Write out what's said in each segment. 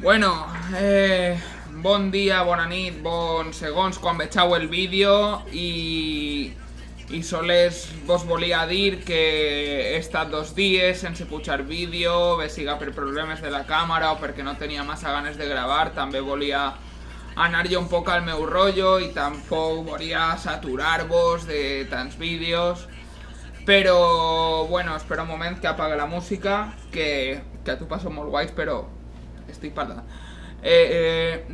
Bueno, bon dia, bona nit, bons segons quan vegeu el vídeo i sols vos volia dir que he estat 2 dies sense pujar vídeo, bé siga per problemes de la càmera o perquè no tenia massa ganes de gravar. També volia anar jo un poc al meu rotllo i tampoc volia saturar-vos de tants vídeos. Però, bueno, espera un moment que apague la música, que a tu passo molt guais, però estic parlant.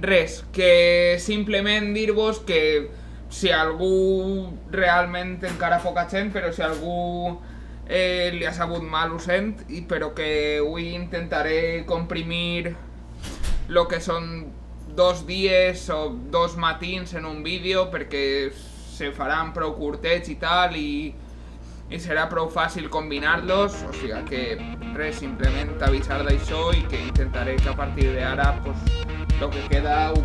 Res, que simplement dir-vos que si algú realment encara poca gent, però si algú li ha sabut mal ho sent, però que avui intentaré comprimir el que són 2 dies o 2 matins en un vídeo, perquè se faran prou curtets i tal, i serà prou fàcil combinar-los, o sigui que res, simplement avisar d'això i que intentaré que a partir d'ara pues, el que queda ho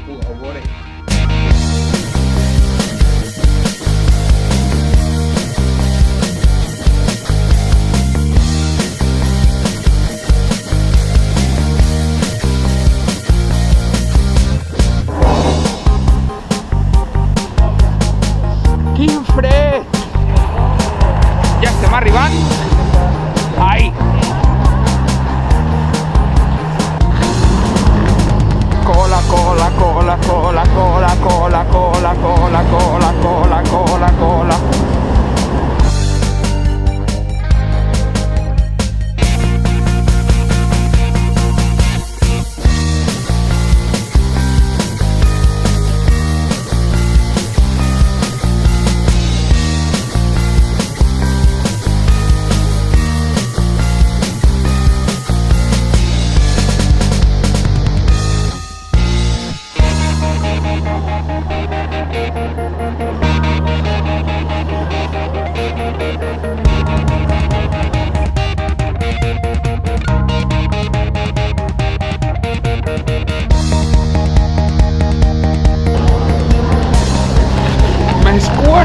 pugueu veure. Quin fred! Ja estem arribant. Ai! Cola, cola, cola, cola, cola, cola, cola, cola, cola, cola, cola, cola.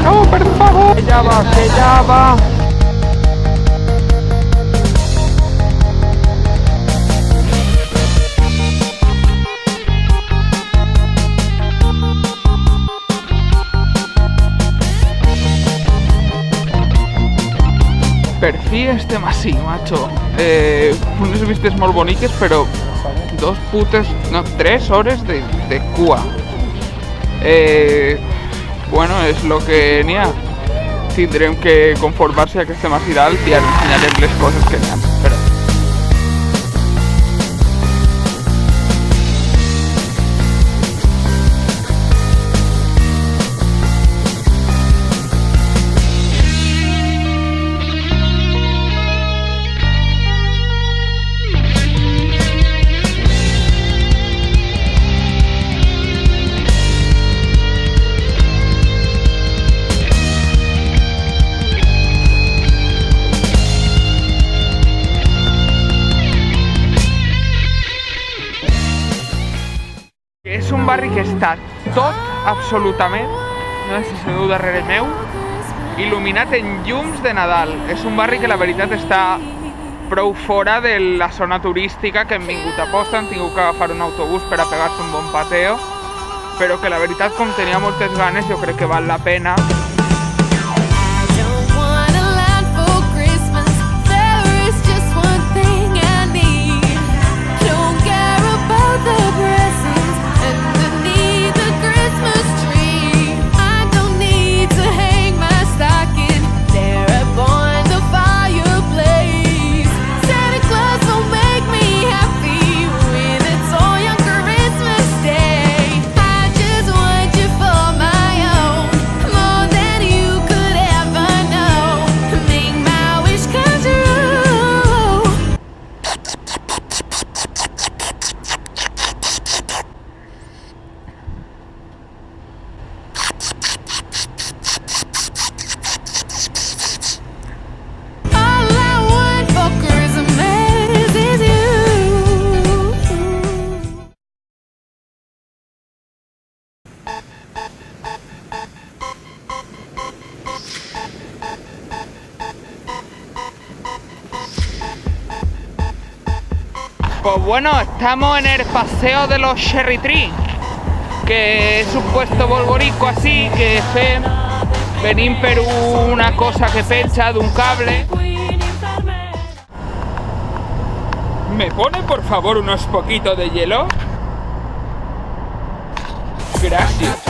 No, per favor, que ya va. Per fi estem així, macho. Unes vistes molt boniques, però 3 hores de cua. Bueno, és lo que n'hi ha. Tindrem que conformar-se a que estem així dalt i ara ensenyarem les coses que n'hi ha. Espera. És un barri que està tot, absolutament, no sé si sabeu darrere meu, il·luminat en llums de Nadal. És un barri que la veritat està prou fora de la zona turística que hem vingut a posta, hem tingut que agafar un autobús per a pegar-se un bon pateo, però que la veritat, com tenia moltes ganes, jo crec que val la pena. More Pues bueno, estamos en el paseo de los Cherry Tree, que és un puesto bolborico así, que fem, venim per una cosa que penja d'un cable. ¿Me pone por favor unos poquitos de hielo? Gracias.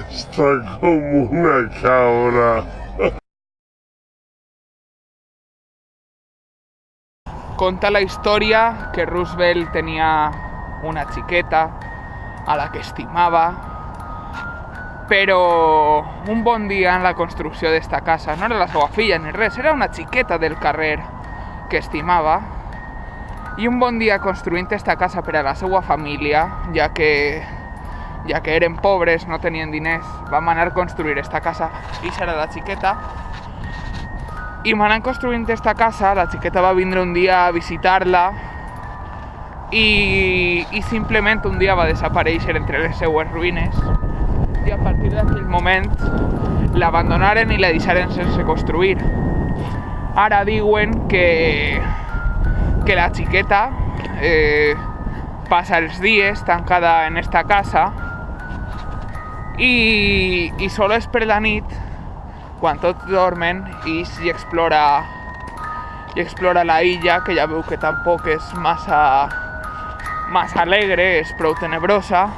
Está como una cabra. Conta la historia que Roosevelt tenía una chiqueta a la que estimava, però un bon dia en la construcció d'esta casa, no era la seva filla ni res, era una xiqueta del carrer que estimava, i un bon dia construint esta casa per a la seva família, ja que eren pobres, no tenien diners, vam anar a construir esta casa, i era la xiqueta. I anant construint esta casa, la xiqueta va vindre un dia a visitar-la i simplement un dia va desaparèixer entre les seues ruïnes, i a partir d'aquell moment l'abandonaren i la deixaren sense construir. Ara diuen que la xiqueta passa els dies tancada en esta casa i solo és per la nit, quan tots dormen, i explora la illa, que ja veu que tampoc és massa alegre, és prou tenebrosa.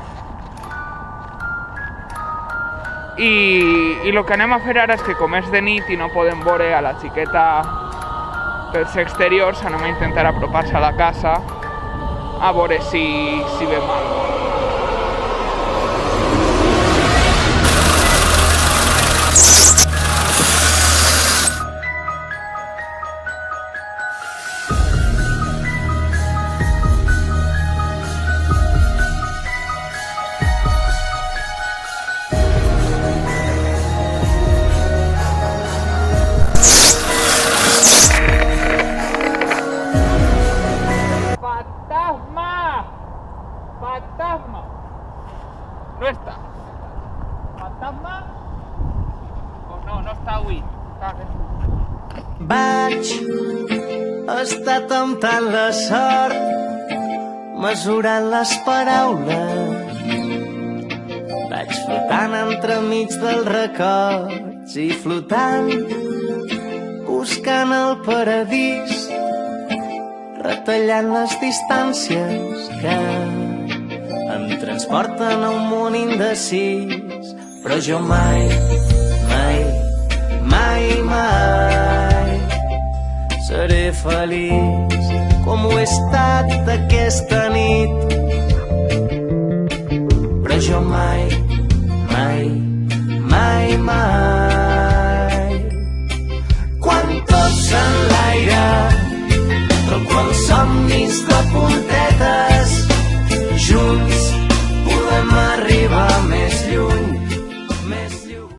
I el que anem a fer ara és que, com és de nit i no podem veure a la xiqueta pels exteriors, anem a intentar apropar-se a la casa a veure si veiem alguna cosa. ¡Fantasma! No està. ¿Fantasma? O no està avui. Vaig estar temptant la sort, mesurant les paraules. Vaig flotant entremig dels records i flotant, buscant el paradís, retallant les distàncies que em transporten a un món indecis. Però jo mai seré feliç com ho he estat aquesta nit. Però jo mai quan tot s'enlaira, però quan somnis de puntetes